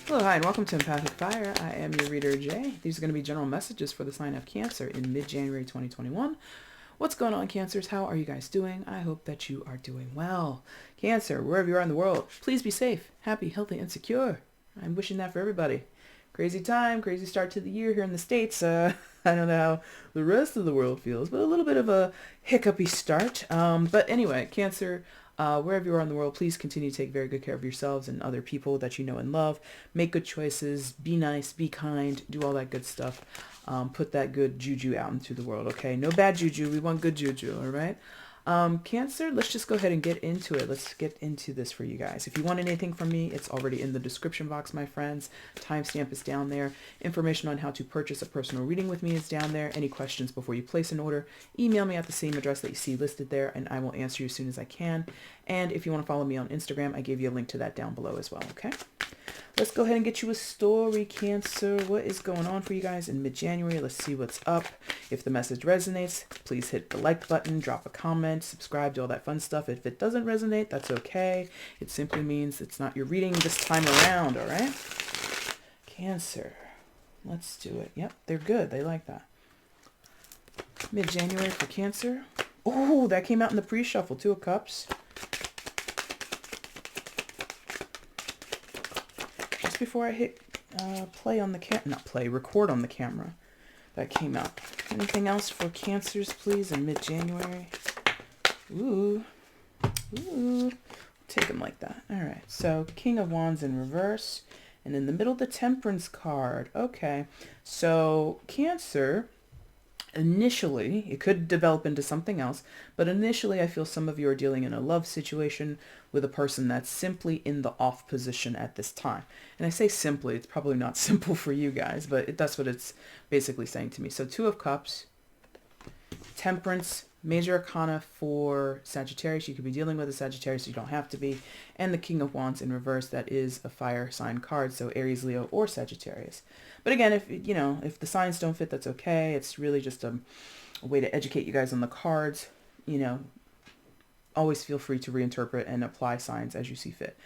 Hello, hi, and welcome to EmpathicFire. I am your reader, Jay. These are going to be general messages for the sign of Cancer in mid-January 2021. What's going on, Cancers? How are you guys doing? I hope that you are doing well. Cancer, wherever you are in the world, please be safe, happy, healthy, and secure. I'm wishing that for everybody. Crazy time, crazy start to the year here in the States. I don't know how the rest of the world feels, but a little bit of a hiccupy start. But anyway, Cancer, wherever you are in the world, please continue to take very good care of yourselves and other people that you know and love. Make good choices. Be nice. Be kind. Do all that good stuff. Put that good juju out into the world, okay? No bad juju. We want good juju, all right? Cancer, let's just go ahead and get into it. Let's get into this for you guys. If you want anything from me, it's already in the description box, my friends. Timestamp is down there. Information on how to purchase a personal reading with me is down there. Any questions before you place an order, email me at the same address that you see listed there, and I will answer you as soon as I can. And if you want to follow me on Instagram, I gave you a link to that down below as well, okay? Let's go ahead and get you a story, Cancer. What is going on for you guys in mid-January? Let's see what's up. If the message resonates, please hit the like button, drop a comment, subscribe, do all that fun stuff. If it doesn't resonate, that's okay. It simply means it's not your reading this time around, all right? Cancer. Let's do it. Yep, they're good. They like that. Mid-January for Cancer. Oh, that came out in the pre-shuffle. Two of Cups. Before I hit play on the record on the camera, that came out. Anything else for Cancers, please, in mid-January? Ooh, take them like that. All right, so King of Wands in reverse, and in the middle, the Temperance card. Okay, so Cancer, initially, it could develop into something else, but initially I feel some of you are dealing in a love situation with a person that's simply in the off position at this time. And I say simply, it's probably not simple for you guys, but that's what it's basically saying to me. So Two of Cups, Temperance, Major Arcana for Sagittarius. You could be dealing with a Sagittarius, you don't have to be. And the King of Wands in reverse, that is a fire sign card, so Aries, Leo, or Sagittarius. But again, if the signs don't fit, that's okay. It's really just a way to educate you guys on the cards. Always feel free to reinterpret and apply signs as you see fit.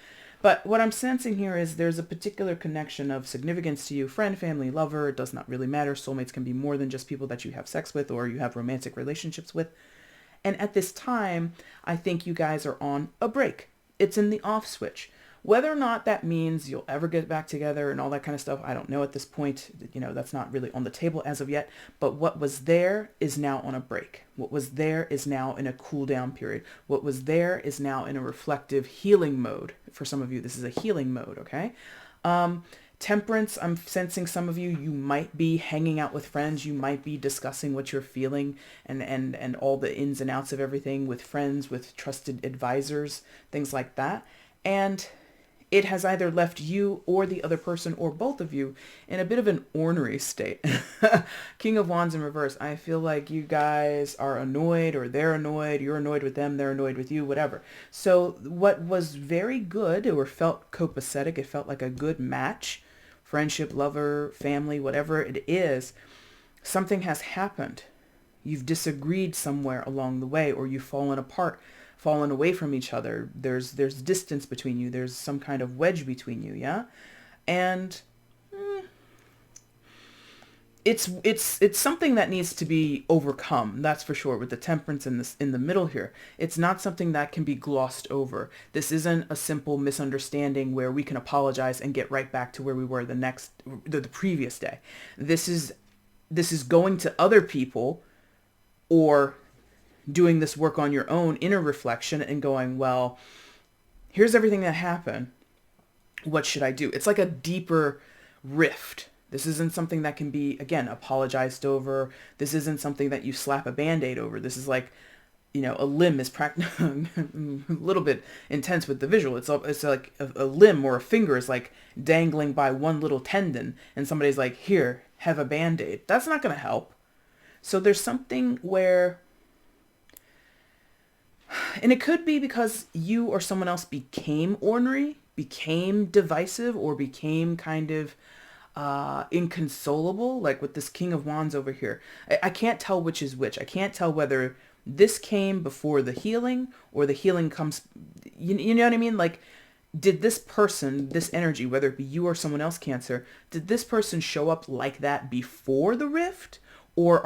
But what I'm sensing here is there's a particular connection of significance to you, friend, family, lover. It does not really matter. Soulmates can be more than just people that you have sex with or you have romantic relationships with. And at this time, I think you guys are on a break. It's in the off switch. Whether or not that means you'll ever get back together and all that kind of stuff, I don't know at this point. That's not really on the table as of yet. But what was there is now on a break. What was there is now in a cool down period. What was there is now in a reflective healing mode. For some of you, this is a healing mode, okay? Temperance, I'm sensing some of you might be hanging out with friends. You might be discussing what you're feeling and all the ins and outs of everything with friends, with trusted advisors, things like that. And it has either left you or the other person or both of you in a bit of an ornery state. King of Wands in reverse. I feel like you guys are annoyed or they're annoyed. You're annoyed with them. They're annoyed with you, whatever. So what was very good or felt copacetic, it felt like a good match, friendship, lover, family, whatever it is, something has happened. You've disagreed somewhere along the way or you've fallen apart, fallen away from each other. There's distance between you. There's some kind of wedge between you, yeah? And it's something that needs to be overcome, that's for sure, with the Temperance in the middle here. It's not something that can be glossed over. This isn't a simple misunderstanding where we can apologize and get right back to where we were the previous day. This is going to other people or doing this work on your own inner reflection and going, well, here's everything that happened. What should I do? It's like a deeper rift. This isn't something that can be, again, apologized over. This isn't something that you slap a Band-Aid over. This is like, a limb is a little bit intense with the visual. It's like a limb or a finger is like dangling by one little tendon and somebody's like, here, have a Band-Aid. That's not going to help. So there's something where, and it could be because you or someone else became ornery, became divisive, or became kind of inconsolable, like with this King of Wands over here. I can't tell which is which. I can't tell whether this came before the healing or the healing comes, you know what I mean? Like did this person, this energy, whether it be you or someone else, Cancer, did this person show up like that before the rift? Or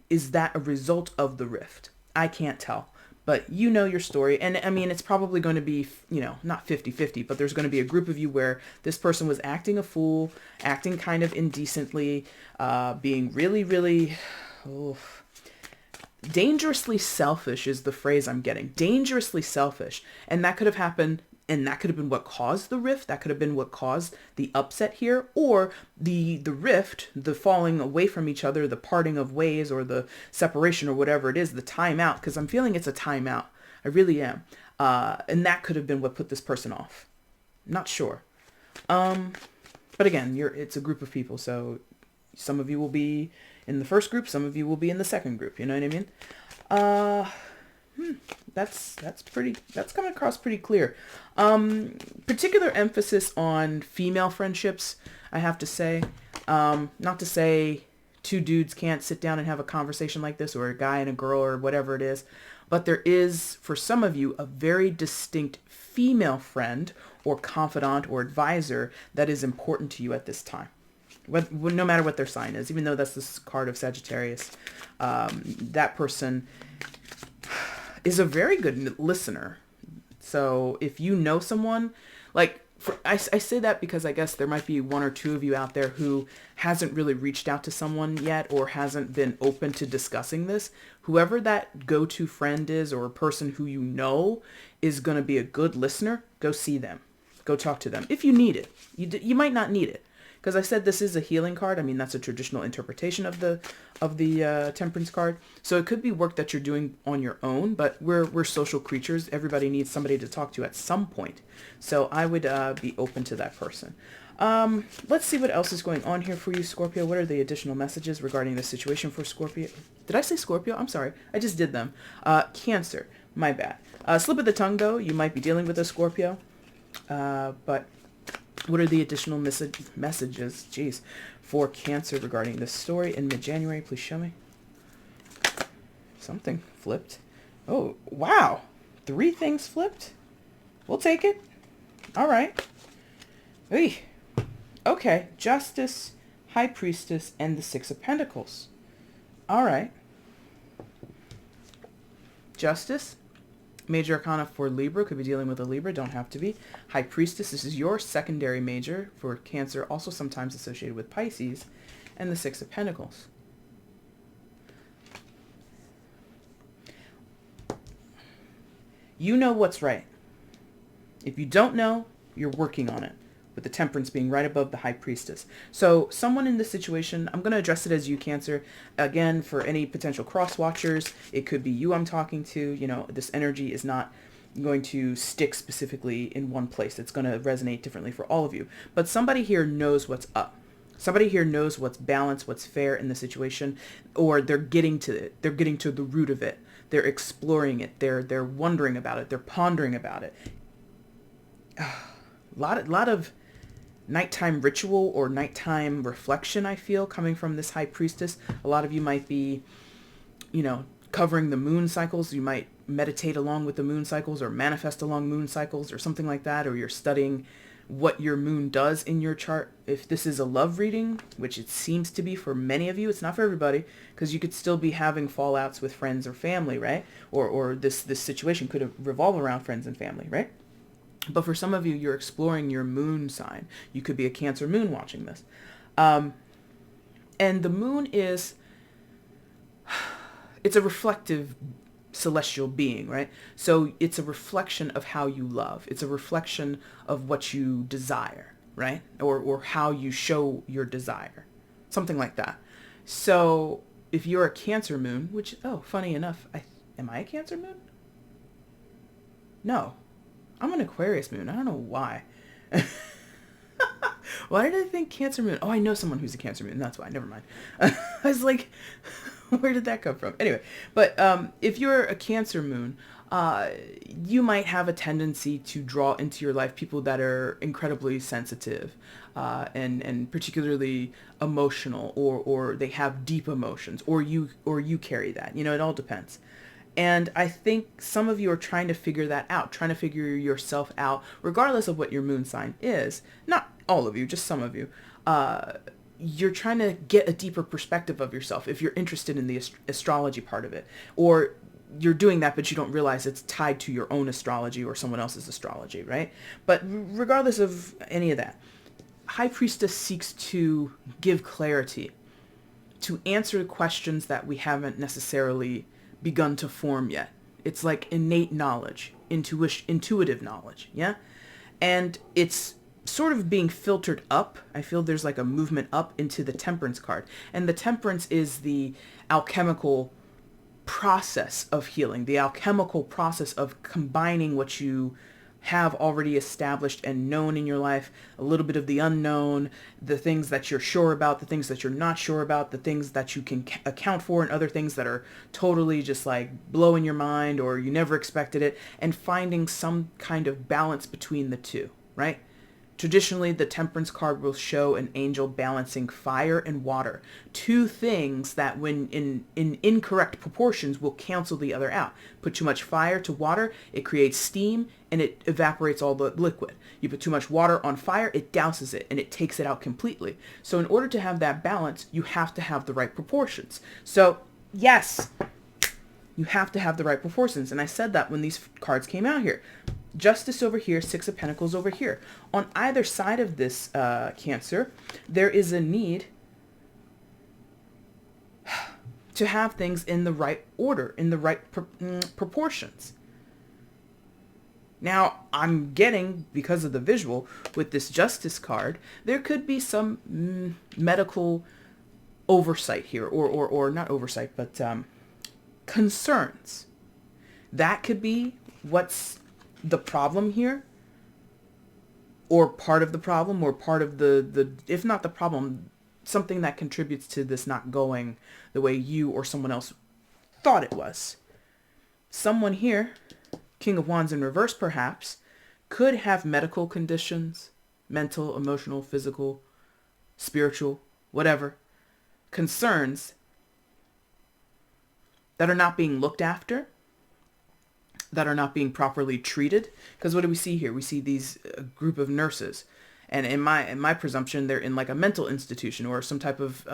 is that a result of the rift? I can't tell. But you know your story. And I mean, it's probably going to be, not 50-50, but there's going to be a group of you where this person was acting a fool, acting kind of indecently, being really, really, dangerously selfish is the phrase I'm getting. Dangerously selfish. And that could have happened, and that could have been what caused the rift. That could have been what caused the upset here, or the rift, the falling away from each other, the parting of ways, or the separation, or whatever it is, the timeout, because I'm feeling it's a timeout. I really am. And that could have been what put this person off. Not sure. But again, it's a group of people, so some of you will be in the first group, some of you will be in the second group. You know what I mean? That's coming across pretty clear. Particular emphasis on female friendships, I have to say. Not to say two dudes can't sit down and have a conversation like this, or a guy and a girl, or whatever it is. But there is, for some of you, a very distinct female friend or confidant or advisor that is important to you at this time. No matter what their sign is, even though that's this card of Sagittarius, that person is a very good listener. So if you know someone, I say that because I guess there might be one or two of you out there who hasn't really reached out to someone yet, or hasn't been open to discussing this. Whoever that go-to friend is, or a person who you know is going to be a good listener, go see them. Go talk to them. If you need it. You might not need it. Because I said this is a healing card. I mean, that's a traditional interpretation of the Temperance card. So it could be work that you're doing on your own, but we're social creatures. Everybody needs somebody to talk to at some point. So I would be open to that person. Let's see what else is going on here for you, Scorpio. What are the additional messages regarding the situation for Scorpio? Did I say Scorpio? I'm sorry. I just did them. Cancer. My bad. Slip of the tongue, though. You might be dealing with a Scorpio. But what are the additional messages, for Cancer regarding this story in mid-January? Please show me. Something flipped. Oh, wow. 3 things flipped? We'll take it. All right. Hey. Okay. Justice, High Priestess, and the 6 of Pentacles. All right. Justice. Major Arcana for Libra, could be dealing with a Libra, don't have to be. High Priestess, this is your secondary major for Cancer, also sometimes associated with Pisces, and the 6 of Pentacles. You know what's right. If you don't know, you're working on it, with the Temperance being right above the High Priestess. So someone in this situation, I'm going to address it as you, Cancer. Again, for any potential cross-watchers, it could be you I'm talking to. This energy is not going to stick specifically in one place. It's going to resonate differently for all of you. But somebody here knows what's up. Somebody here knows what's balanced, what's fair in the situation, or they're getting to it. They're getting to the root of it. They're exploring it. They're wondering about it. They're pondering about it. A lot of nighttime ritual or nighttime reflection, I feel, coming from this High Priestess. A lot of you might be, covering the moon cycles. You might meditate along with the moon cycles, or manifest along moon cycles, or something like that, or you're studying what your moon does in your chart. If this is a love reading, which it seems to be for many of you, it's not for everybody, because you could still be having fallouts with friends or family, right? Or this situation could revolve around friends and family, right? But for some of you, you're exploring your moon sign. You could be a Cancer moon watching this. And the moon it's a reflective celestial being, right? So it's a reflection of how you love. It's a reflection of what you desire, right? Or how you show your desire. Something like that. So if you're a Cancer moon, which, funny enough, am I a Cancer moon? No. I'm an Aquarius moon. I don't know why. Why did I think Cancer moon? Oh, I know someone who's a Cancer moon. That's why. Never mind. I was like, where did that come from? Anyway, but if you're a Cancer moon, you might have a tendency to draw into your life people that are incredibly sensitive and particularly emotional, or they have deep emotions, or you carry that. It all depends. And I think some of you are trying to figure that out, trying to figure yourself out, regardless of what your moon sign is. Not all of you, just some of you. You're trying to get a deeper perspective of yourself if you're interested in the astrology part of it. Or you're doing that, but you don't realize it's tied to your own astrology or someone else's astrology, right? But regardless of any of that, High Priestess seeks to give clarity, to answer questions that we haven't necessarily begun to form yet. It's like innate knowledge, intuitive knowledge, yeah? And it's sort of being filtered up. I feel there's like a movement up into the Temperance card. And the Temperance is the alchemical process of healing, the alchemical process of combining what you have already established and known in your life, a little bit of the unknown, the things that you're sure about, the things that you're not sure about, the things that you can account for, and other things that are totally just like blowing your mind or you never expected it, and finding some kind of balance between the two, right? Traditionally, the Temperance card will show an angel balancing fire and water, two things that when in incorrect proportions will cancel the other out. Put too much fire to water, it creates steam and it evaporates all the liquid. You put too much water on fire, it douses it and it takes it out completely. So in order to have that balance, you have to have the right proportions. So yes, you have to have the right proportions. And I said that when these cards came out here. Justice over here, Six of Pentacles over here. On either side of this Cancer, there is a need to have things in the right order, in the right proportions. Now, I'm getting, because of the visual, with this Justice card, there could be some medical oversight here, or not oversight, but concerns. That could be what's the problem here, or part of the problem, or part of the if not the problem, something that contributes to this not going the way you or someone else thought it was. Someone here, King of Wands in reverse perhaps, could have medical conditions, mental, emotional, physical, spiritual, whatever, concerns that are not being looked after, that are not being properly treated. Because what do we see here? We see these group of nurses, and in my presumption, they're in like a mental institution or some type of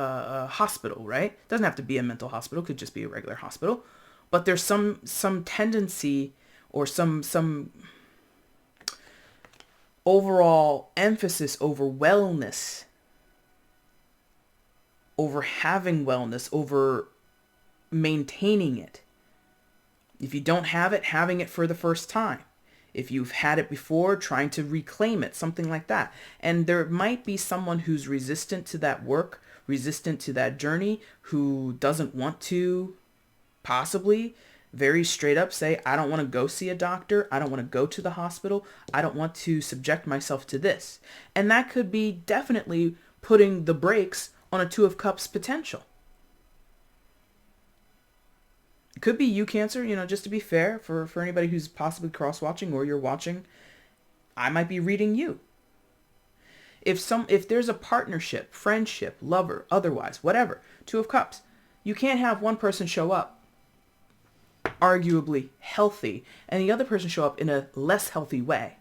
hospital, right? Doesn't have to be a mental hospital, could just be a regular hospital, but there's some tendency or some overall emphasis over wellness, over having wellness, over maintaining it. If you don't have it, having it for the first time. If you've had it before, trying to reclaim it, something like that. And there might be someone who's resistant to that work, resistant to that journey, who doesn't want to possibly very straight up say, I don't want to go see a doctor. I don't want to go to the hospital. I don't want to subject myself to this. And that could be definitely putting the brakes on a Two of Cups potential. It could be you, Cancer, just to be fair, for anybody who's possibly cross-watching or you're watching, I might be reading you. If there's a partnership, friendship, lover, otherwise, whatever, Two of Cups, you can't have one person show up arguably healthy and the other person show up in a less healthy way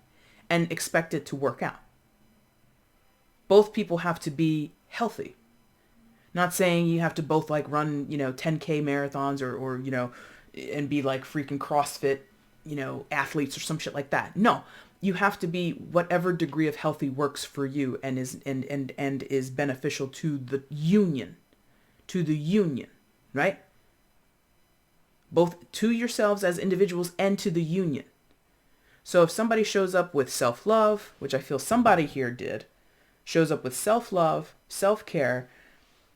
and expect it to work out. Both people have to be healthy. Not saying you have to both like run, 10K marathons or and be like freaking CrossFit, athletes or some shit like that. No, you have to be whatever degree of healthy works for you and is beneficial to the union, right? Both to yourselves as individuals and to the union. So if somebody shows up with self-love, which I feel somebody here did, shows up with self-love, self-care,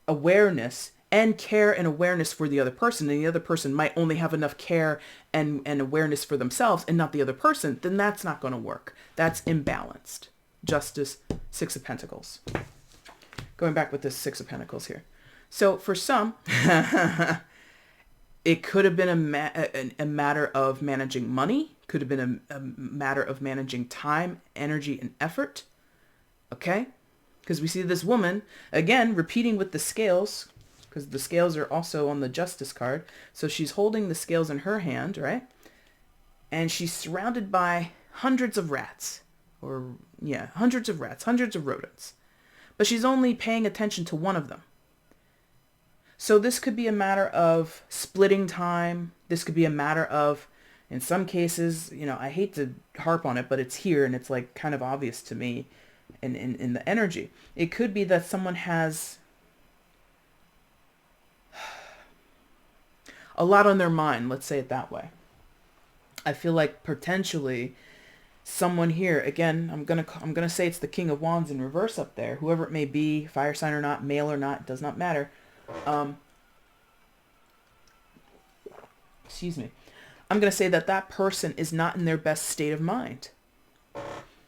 awareness, and care and awareness for the other person, and the other person might only have enough care and awareness for themselves and not the other person, then that's not going to work. That's imbalanced. Justice, Six of Pentacles. Going back with this Six of Pentacles here. So for some, it could have been a matter of managing money, could have been a matter of managing time, energy, and effort. Okay? Because we see this woman, again, repeating with the scales, because the scales are also on the Justice card. So she's holding the scales in her hand, right? And she's surrounded by hundreds of rats. Hundreds of rats, hundreds of rodents. But she's only paying attention to one of them. So this could be a matter of splitting time. This could be a matter of, in some cases, I hate to harp on it, but it's here and it's like kind of obvious to me in the energy. It could be that someone has a lot on their mind. Let's say it that way. I feel like potentially someone here, again, I'm gonna say it's the King of Wands in reverse up there, whoever it may be, fire sign or not, male or not, does not matter. Excuse me. I'm gonna say that person is not in their best state of mind.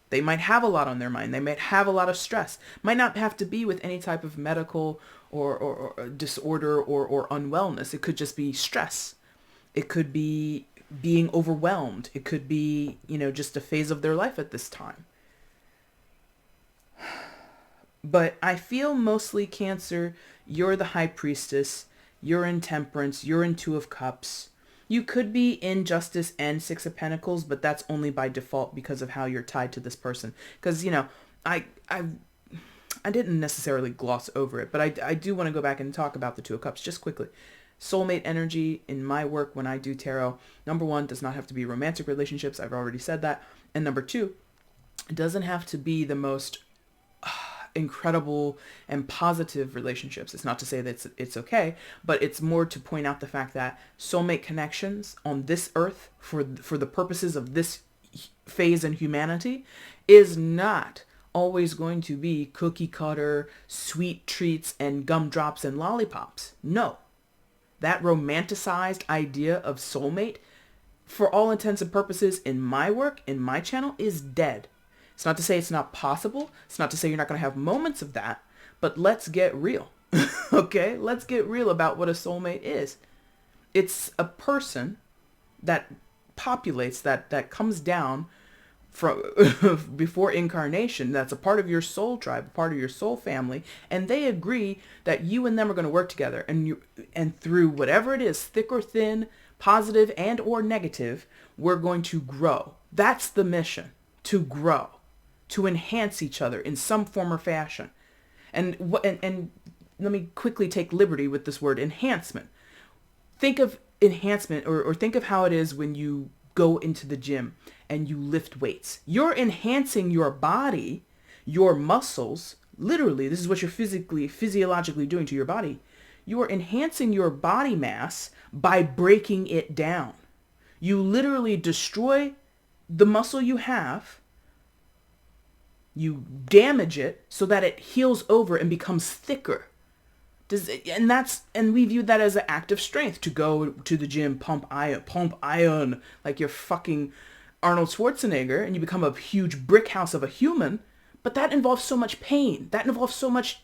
They might have a lot on their mind. They might have a lot of stress. Might not have to be with any type of medical or disorder or unwellness. It could just be stress. It could be being overwhelmed. It could be, just a phase of their life at this time. But I feel mostly Cancer, you're the High Priestess, you're in Temperance, you're in Two of Cups. You could be in Justice and Six of Pentacles, but that's only by default because of how you're tied to this person. Because, I didn't necessarily gloss over it, but I do want to go back and talk about the Two of Cups just quickly. Soulmate energy in my work when I do tarot, number one, does not have to be romantic relationships. I've already said that. And number two, it doesn't have to be the most incredible and positive relationships. It's not to say that it's okay, but it's more to point out the fact that soulmate connections on this earth for the purposes of this phase in humanity is not always going to be cookie cutter, sweet treats and gumdrops and lollipops. No. That romanticized idea of soulmate, for all intents and purposes in my work, in my channel, is dead. It's not to say it's not possible. It's not to say you're not going to have moments of that, but let's get real. Okay? Let's get real about what a soulmate is. It's a person that populates, that comes down from before incarnation, that's a part of your soul tribe, a part of your soul family, and they agree that you and them are going to work together, and through whatever it is, thick or thin, positive and or negative, we're going to grow. That's the mission, to grow, to enhance each other in some form or fashion. And let me quickly take liberty with this word enhancement. Think of enhancement or think of how it is when you go into the gym and you lift weights. You're enhancing your body, your muscles. Literally, this is what you're physiologically doing to your body. You are enhancing your body mass by breaking it down. You literally destroy the muscle you have. You damage it so that it heals over and becomes thicker. And we view that as an act of strength, to go to the gym, pump iron like you're fucking Arnold Schwarzenegger, and you become a huge brick house of a human. But that involves so much pain. That involves so much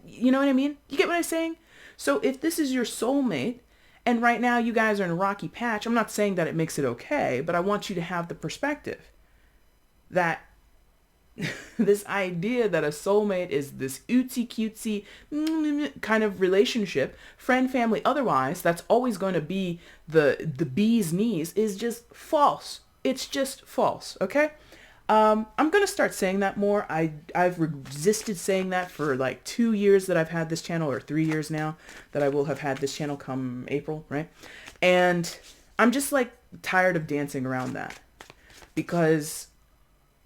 you know what I mean? You get what I'm saying? So if this is your soulmate, and right now you guys are in a rocky patch, I'm not saying that it makes it okay, but I want you to have the perspective that this idea that a soulmate is this ootsy cutesy kind of relationship, friend, family, otherwise, that's always going to be the bee's knees, is just false. It's just false. Okay. I'm going to start saying that more. I've resisted saying that for like 2 years that I've had this channel, or 3 years now that I will have had this channel come April. Right. And I'm just like tired of dancing around that, because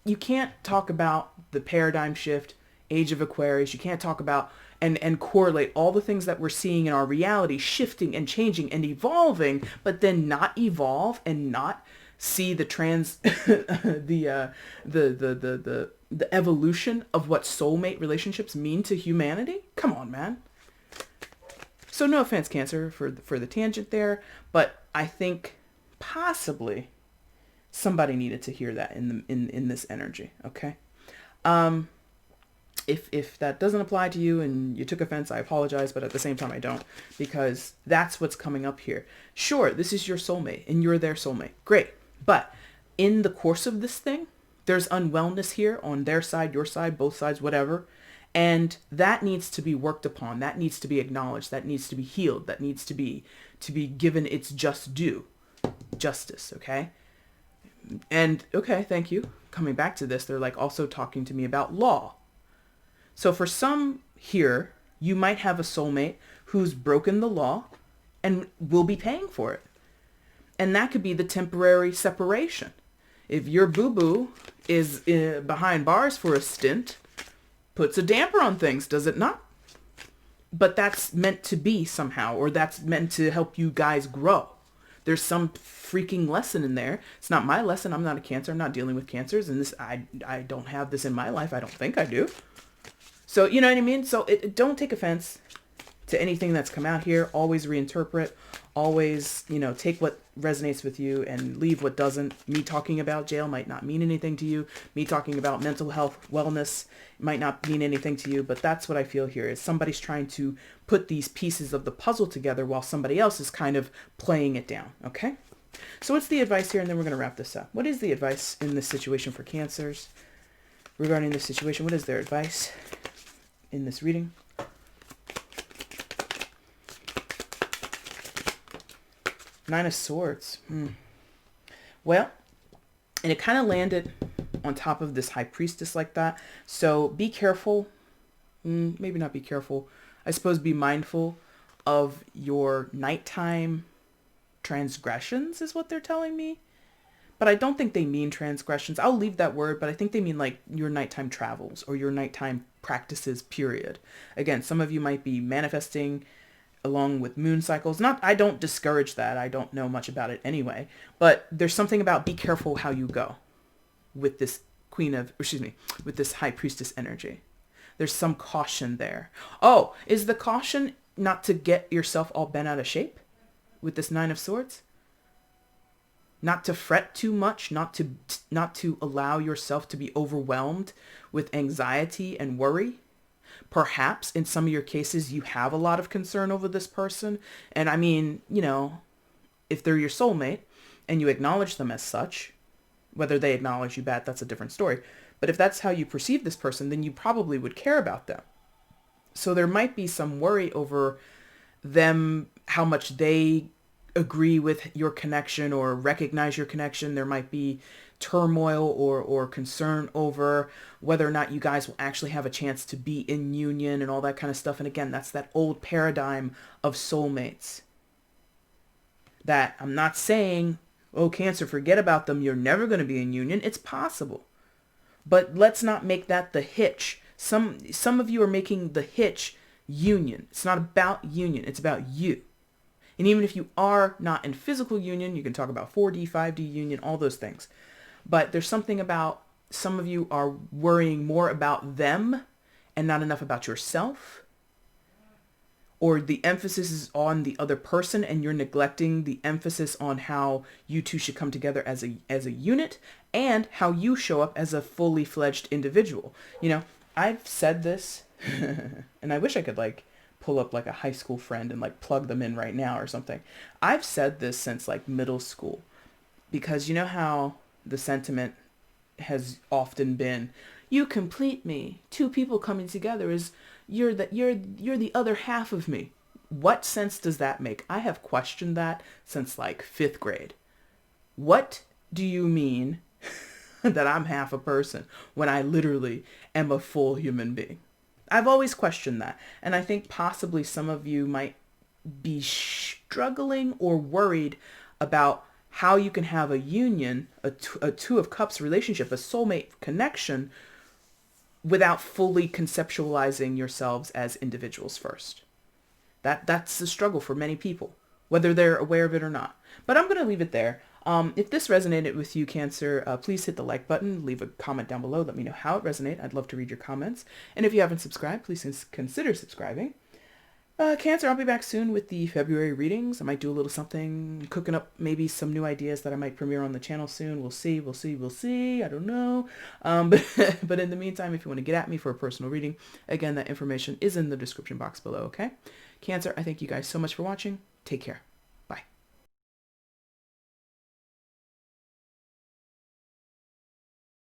you can't talk about the paradigm shift, age of Aquarius. You can't talk about and correlate all the things that we're seeing in our reality shifting and changing and evolving, but then not evolve and not see the the evolution of what soulmate relationships mean to humanity. Come on, man. So no offense, Cancer, for the tangent there, but I think possibly somebody needed to hear that in this energy. Okay. If that doesn't apply to you and you took offense, I apologize, but at the same time I don't, because that's what's coming up here. Sure, this is your soulmate and you're their soulmate. Great. But in the course of this thing, there's unwellness here on their side, your side, both sides, whatever. And that needs to be worked upon. That needs to be acknowledged. That needs to be healed. That needs to be given its just due. Justice, okay? And okay, thank you. Coming back to this, they're like also talking to me about law. So for some here, you might have a soulmate who's broken the law and will be paying for it. And that could be the temporary separation. If your boo-boo is behind bars for a stint, puts a damper on things, does it not? But that's meant to be somehow, or that's meant to help you guys grow. There's some freaking lesson in there. It's not my lesson. I'm not a Cancer. I'm not dealing with cancers. And this, I don't have this in my life. I don't think I do. So, you know what I mean? So don't take offense to anything that's come out here. Always reinterpret. Always, take what resonates with you and leave what doesn't. Me talking about jail might not mean anything to you. Me talking about mental health, wellness might not mean anything to you. But that's what I feel here is somebody's trying to put these pieces of the puzzle together while somebody else is kind of playing it down. Okay? So what's the advice here? And then we're going to wrap this up. What is the advice in this situation for Cancers? Regarding this situation, what is their advice in this reading? Nine of Swords. Well, and it kind of landed on top of this High Priestess like that. So be careful. Maybe not be careful. I suppose be mindful of your nighttime transgressions is what they're telling me. But I don't think they mean transgressions. I'll leave that word, but I think they mean like your nighttime travels or your nighttime practices, period. Again, some of you might be manifesting along with moon cycles. I don't discourage that. I don't know much about it anyway. But there's something about be careful how you go with this with this High Priestess energy. There's some caution there. Oh, is the caution not to get yourself all bent out of shape with this Nine of Swords? Not to fret too much, not to allow yourself to be overwhelmed with anxiety and worry. Perhaps in some of your cases, you have a lot of concern over this person. And I mean, if they're your soulmate and you acknowledge them as such, whether they acknowledge you back, that's a different story. But if that's how you perceive this person, then you probably would care about them. So there might be some worry over them, how much they agree with your connection or recognize your connection. There might be turmoil or concern over whether or not you guys will actually have a chance to be in union and all that kind of stuff. And again, that's that old paradigm of soulmates. That I'm not saying, oh, Cancer, forget about them. You're never going to be in union. It's possible. But let's not make that the hitch. Some of you are making the hitch union. It's not about union. It's about you. And even if you are not in physical union, you can talk about 4D, 5D union, all those things. But there's something about some of you are worrying more about them and not enough about yourself. Or the emphasis is on the other person and you're neglecting the emphasis on how you two should come together as a unit and how you show up as a fully fledged individual. I've said this and I wish I could pull up a high school friend and plug them in right now or something. I've said this since middle school because you know how the sentiment has often been, you complete me. Two people coming together is you're the other half of me. What sense does that make? I have questioned that since 5th grade. What do you mean that I'm half a person when I literally am a full human being? I've always questioned that. And I think possibly some of you might be struggling or worried about how you can have a union, a Two of Cups relationship, a soulmate connection without fully conceptualizing yourselves as individuals first. That's a struggle for many people, whether they're aware of it or not. But I'm going to leave it there. If this resonated with you, Cancer, please hit the like button, leave a comment down below, let me know how it resonated. I'd love to read your comments. And if you haven't subscribed, please consider subscribing. Cancer, I'll be back soon with the February readings. I might do a little something, cooking up maybe some new ideas that I might premiere on the channel soon. We'll see. I don't know. But in the meantime, if you want to get at me for a personal reading, again, that information is in the description box below, okay? Cancer, I thank you guys so much for watching. Take care.